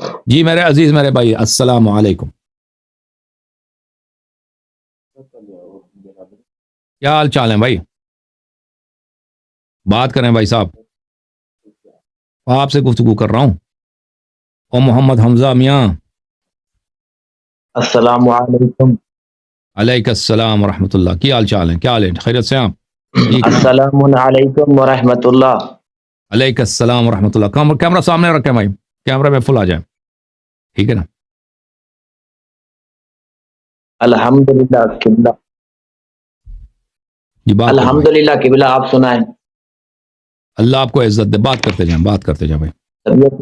جی میرے عزیز میرے بھائی، السلام علیکم، کیا حال چال ہے بھائی؟ بات کریں بھائی صاحب، آپ سے گفتگو کر رہا ہوں، او محمد حمزہ میاں۔ السلام علیکم۔ علیک السلام ورحمۃ اللہ، کی حال چال ہے؟ کیا حال ہے؟ خیریت سے آپ؟ ٹھیک نا؟ السلام علیکم ورحمۃ اللہ۔ علیک السلام ورحمۃ اللہ۔ کیمرہ سامنے رکھیں بھائی، کیمرہ میں فل آ جائے، ٹھیک ہے نا؟ الحمدللہ قبلہ، جی بات کریں بھائی، الحمدللہ قبلہ، آپ سنائیں۔ اللہ آپ کو عزت دے، بات کرتے جائیں، بات کرتے جائیں بھائی۔ طبیعت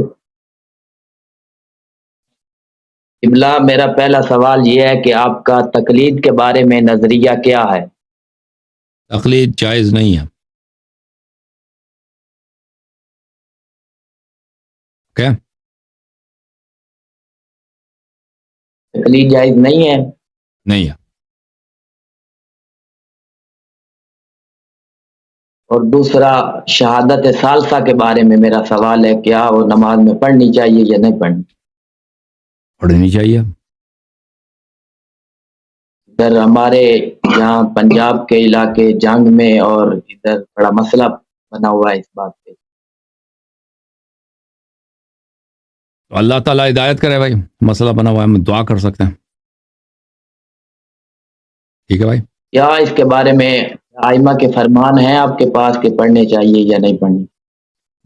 قبلہ، میرا پہلا سوال یہ ہے کہ آپ کا تقلید کے بارے میں نظریہ کیا ہے؟ تقلید جائز نہیں ہے، اوکے؟ تقلید جائز نہیں ہے؟ نہیں ہے۔ اور دوسرا، شہادت ثالثہ کے بارے میں میرا سوال ہے، کیا وہ نماز میں پڑھنی چاہیے یا نہیں پڑھنی؟ پڑھنی چاہیے۔ ادھر ہمارے یہاں پنجاب کے علاقے جنگ میں اور ادھر بڑا مسئلہ بنا ہوا ہے اس بات پہ۔ تو اللہ تعالیٰ ہدایت کرے بھائی، مسئلہ بنا ہوا ہے، ہم دعا کر سکتے ہیں، ٹھیک ہے بھائی؟ کیا اس کے بارے میں آئمہ کے فرمان ہیں آپ کے پاس کہ پڑھنے چاہیے یا نہیں پڑھنے؟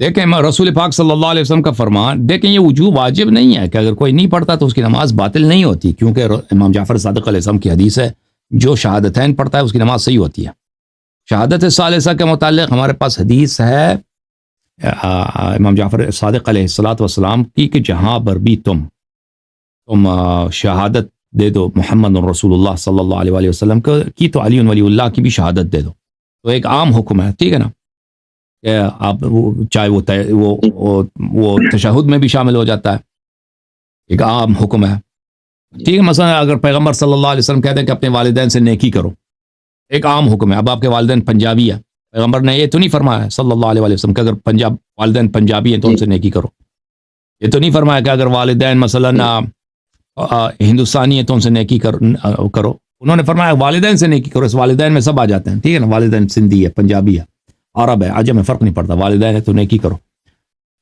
دیکھیں رسول پاک صلی اللہ علیہ وسلم کا فرمان، دیکھیں یہ وجوب واجب نہیں ہے کہ اگر کوئی نہیں پڑھتا تو اس کی نماز باطل نہیں ہوتی، کیونکہ امام جعفر صادق علیہ السلام کی حدیث ہے، جو شہادتین پڑھتا ہے اس کی نماز صحیح ہوتی ہے۔ شہادت ثالثہ کے متعلق ہمارے پاس حدیث ہے امام جعفر صادق علیہ السلام کی کہ جہاں پر بھی تم شہادت دے دو محمد رسول اللہ صلی اللہ علیہ وآلہ وسلم کی، تو علی ولی اللہ کی بھی شہادت دے دو۔ تو ایک عام حکم ہے، ٹھیک ہے نا؟ کہ آپ چاہے وہ تشہد میں بھی شامل ہو جاتا ہے، ایک عام حکم ہے، ٹھیک ہے؟ مثلا اگر پیغمبر صلی اللہ علیہ وسلم کہتے ہیں کہ اپنے والدین سے نیکی کرو، ایک عام حکم ہے۔ اب آپ کے والدین پنجابی ہیں، پیغمبر نے یہ تو نہیں فرمایا ہے صلی اللہ علیہ وسلم کہ اگر والدین پنجابی ہیں تو ان سے نیکی کرو، یہ تو نہیں فرمایا کہ اگر والدین مثلا ہندوستانی ہیں تو ان سے نیکی کرو، انہوں نے فرمایا والدین سے نیکی کرو۔ اس والدین میں سب آ جاتے ہیں، ٹھیک ہے نا؟ والدین سندھی ہے، پنجابی ہے، عرب ہے، عجم ہے، فرق نہیں پڑتا، والدین ہے تو نیکی کرو۔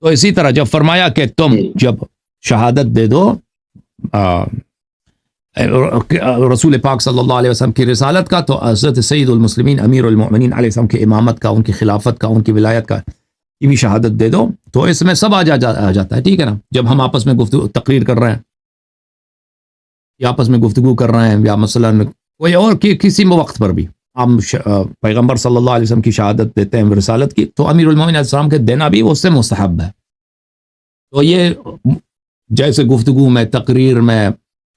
تو اسی طرح جب فرمایا کہ تم جب شہادت دے دو رسول پاک صلی اللہ علیہ وسلم کی رسالت کا، تو حضرت سید المسلمین امیر المؤمنین علیہ السلام کی امامت کا، ان کی خلافت کا، ان کی ولایت کا کی بھی شہادت دے دو، تو اس میں سب آ جاتا ہے، ٹھیک ہے نا؟ جب ہم آپس میں گفتگو تقریر کر رہے ہیں یا آپس میں گفتگو کر رہے ہیں، یا مثلا کوئی اور کسی وقت پر بھی ہم پیغمبر صلی اللہ علیہ وسلم کی شہادت دیتے ہیں رسالت کی، تو امیر المومنین علیہ السلام کے دینا بھی اس سے مستحب ہے۔ تو یہ جیسے گفتگو میں، تقریر میں،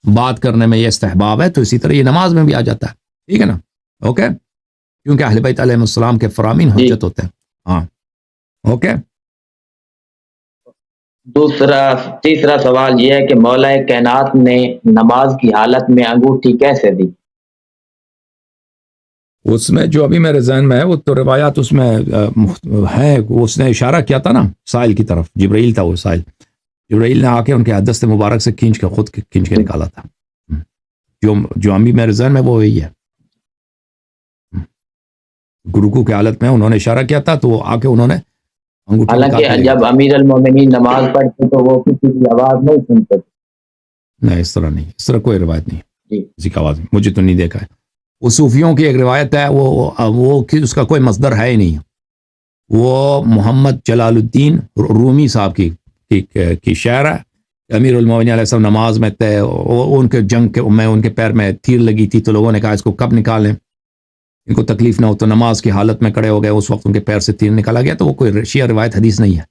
بات کرنے میں یہ استحباب ہے، تو اسی طرح یہ نماز میں بھی آ جاتا ہے، ٹھیک ہے نا؟ اوکے؟ کیونکہ اہل بیت علیہ السلام کے فرامین حجت ہوتے ہیں۔ ہاں، اوکے۔ تیسرا سوال یہ ہے کہ مولا کائنات نے نماز کی حالت میں انگوٹھی کیسے دی؟ اس میں جو ابھی میرے ذہن میں ہے وہ تو روایات اس میں ہے، اس نے اشارہ کیا تھا نا سائل کی طرف، جبرائیل تھا وہ سائل، جبرائیل نے آ کے ان کے دست مبارک سے خود کھینچ کے نکالا تھا، جو ابھی میرے ذہن میں وہ وہی ہے۔ رکوع کی حالت میں انہوں نے اشارہ کیا تھا، تو وہ آ کے انہوں نے انگوٹھی نکال کے حالانکہ جب امیر المومنین نماز پڑھتے تو وہ کسی کی آواز نہیں سنتے تھے۔ نہیں، اس طرح نہیں، اس طرح کوئی روایت نہیں جی، کسی کی آواز میں، مجھے تو نہیں دیکھا ہے۔ وہ صوفیوں کی ایک روایت ہے، وہ اس کا کوئی مصدر ہے ہی نہیں، وہ محمد جلال الدین رومی صاحب کی شعر ہے۔ امیر المومنین علیہ السلام نماز میں تھے، ان کے جنگ میں ان کے پیر میں تیر لگی تھی، تو لوگوں نے کہا اس کو کب نکالیں، ان کو تکلیف نہ ہو، تو نماز کی حالت میں کھڑے ہو گئے، اس وقت ان کے پیر سے تیر نکالا گیا۔ تو وہ کوئی شیعہ روایت حدیث نہیں ہے،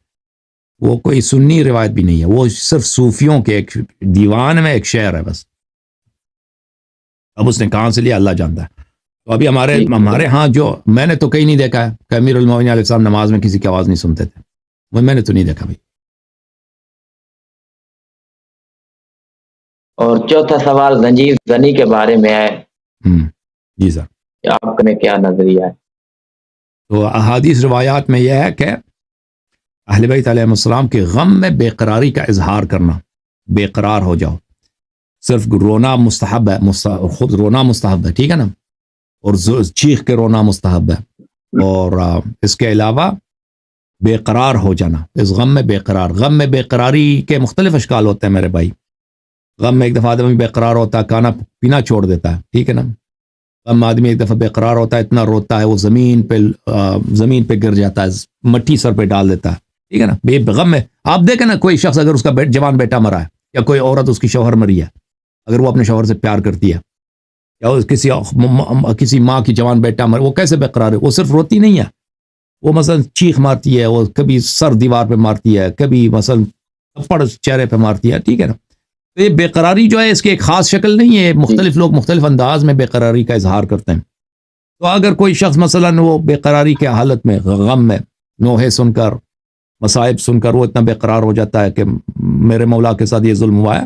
وہ کوئی سنی روایت بھی نہیں ہے، وہ صرف صوفیوں کے ایک دیوان میں ایک شعر ہے بس۔ اب اس نے کہاں سے لیا اللہ جانتا ہے۔ تو ابھی ہمارے ہاں جو میں نے تو کہیں نہیں دیکھا ہے کہ امیر المومنین علیہ السلام نماز میں کسی کی آواز نہیں سنتے تھے، میں نے تو نہیں دیکھا بھائی۔ اور چوتھا سوال زنجیر زنی کے بارے میں ہے، جی سر، کہ آپ کا کیا نظریہ ہے؟ تو احادیث روایات میں یہ ہے کہ اہل بیت علیہ السلام کے غم میں بے قراری کا اظہار کرنا، بے قرار ہو جاؤ. صرف رونا مستحب ہے, خود رونا مستحب ہے, ٹھیک ہے نا, اور چیخ کے رونا مستحب ہے. اور اس کے علاوہ بے قرار ہو جانا, اس غم میں بے قرار. غم میں بے قراری کے مختلف اشکال ہوتے ہیں میرے بھائی. غم میں ایک دفعہ آدمی بے قرار ہوتا ہے, کھانا پینا چھوڑ دیتا ہے, ٹھیک ہے نا. غم آدمی ایک دفعہ بے قرار ہوتا ہے, اتنا روتا ہے وہ زمین پہ گر جاتا ہے, مٹی سر پہ ڈال دیتا ہے, ٹھیک ہے نا. بے غم میں آپ دیکھیں نا, کوئی شخص اگر اس کا جوان بیٹا مرا ہے, یا کوئی عورت اس کی شوہر مری ہے, اگر وہ اپنے شوہر سے پیار کرتی ہے, یا کسی ماں کی جوان بیٹا مر, وہ کیسے بے قرار ہے؟ وہ صرف روتی نہیں ہے, وہ مثلا چیخ مارتی ہے, وہ کبھی سر دیوار پہ مارتی ہے, کبھی مثلا تھپڑ چہرے پہ مارتی ہے, ٹھیک ہے نا. تو یہ بے قراری جو ہے اس کی ایک خاص شکل نہیں ہے, مختلف لوگ مختلف انداز میں بے قراری کا اظہار کرتے ہیں. تو اگر کوئی شخص مثلا وہ بے قراری کے حالت میں, غم میں, نوحے سن کر, مصائب سن کر وہ اتنا بے قرار ہو جاتا ہے کہ میرے مولا کے ساتھ یہ ظلم ہوا ہے,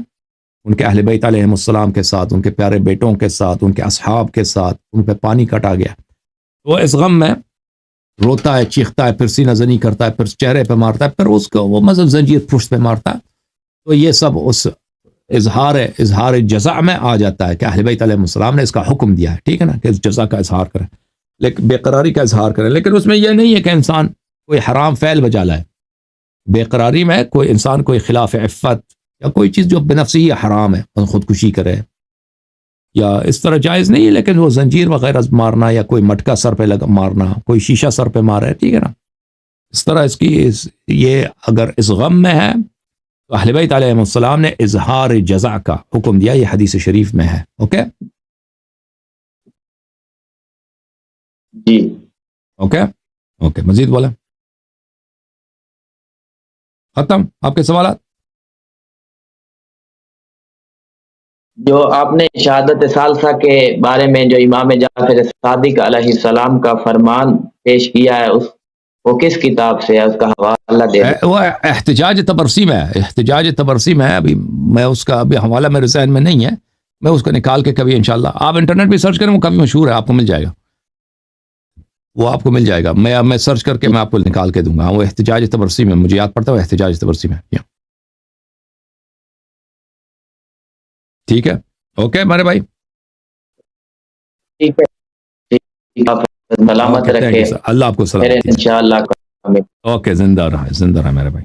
ان کے اہل بیت علیہ السلام کے ساتھ, ان کے پیارے بیٹوں کے ساتھ, ان کے اصحاب کے ساتھ, ان پہ پانی کٹا گیا, تو اس غم میں روتا ہے, چیختا ہے, پھر سینہ زنی کرتا ہے, پھر چہرے پہ مارتا ہے, پھر اس کو وہ مثلا زنجیر پشت پہ مارتا ہے. تو یہ سب اس اظہار جزا میں آ جاتا ہے کہ اہل بیت علیہ السلام نے اس کا حکم دیا ہے, ٹھیک ہے نا, کہ اس جزا کا اظہار کریں, لیکن بے قراری کا اظہار کریں. لیکن اس میں یہ نہیں ہے کہ انسان کوئی حرام فعل بجا لائے. بے قراری میں کوئی انسان کوئی خلاف عفت یا کوئی چیز جو بنفسی ہی حرام ہے, خودکشی کرے یا اس طرح جائز نہیں ہے, لیکن وہ زنجیر وغیرہ مارنا یا کوئی مٹکا سر پہ مارنا, کوئی شیشہ سر پہ مارا ہے, ٹھیک ہے نا, اس طرح اس کی یہ اگر اس غم میں ہے تو اہل بیت علیہ السلام نے اظہار جزا کا حکم دیا, یہ حدیث شریف میں ہے. اوکے جی اوکے اوکے, مزید بولیں. ختم آپ کے سوالات؟ جو آپ نے شہادت ثالثہ کے بارے میں جو امام جعفر صادق علیہ السلام کا فرمان پیش کیا ہے, وہ کس کتاب سے ہے, اس کا حوالہ دے دیں. وہ احتجاج تبرسی میں ہے, احتجاج تبرسی میں ہے. ابھی میں اس کا ابھی حوالہ میرے ذہن میں نہیں ہے, میں اس کو نکال کے کبھی انشاءاللہ, آپ انٹرنیٹ پہ سرچ کریں, وہ کافی مشہور ہے, آپ کو مل جائے گا, وہ آپ کو مل جائے گا. میں سرچ کر کے میں آپ کو نکال کے دوں گا. وہ احتجاج تبرسی میں, مجھے یاد پڑتا ہے, وہ احتجاج تبرسی میں. ٹھیک ہے, اوکے میرے بھائی, ٹھیک ہے, سلامت رکھے, اللہ آپ کو سلامت. انشاءاللہ. اوکے, زندہ رہا میرے بھائی.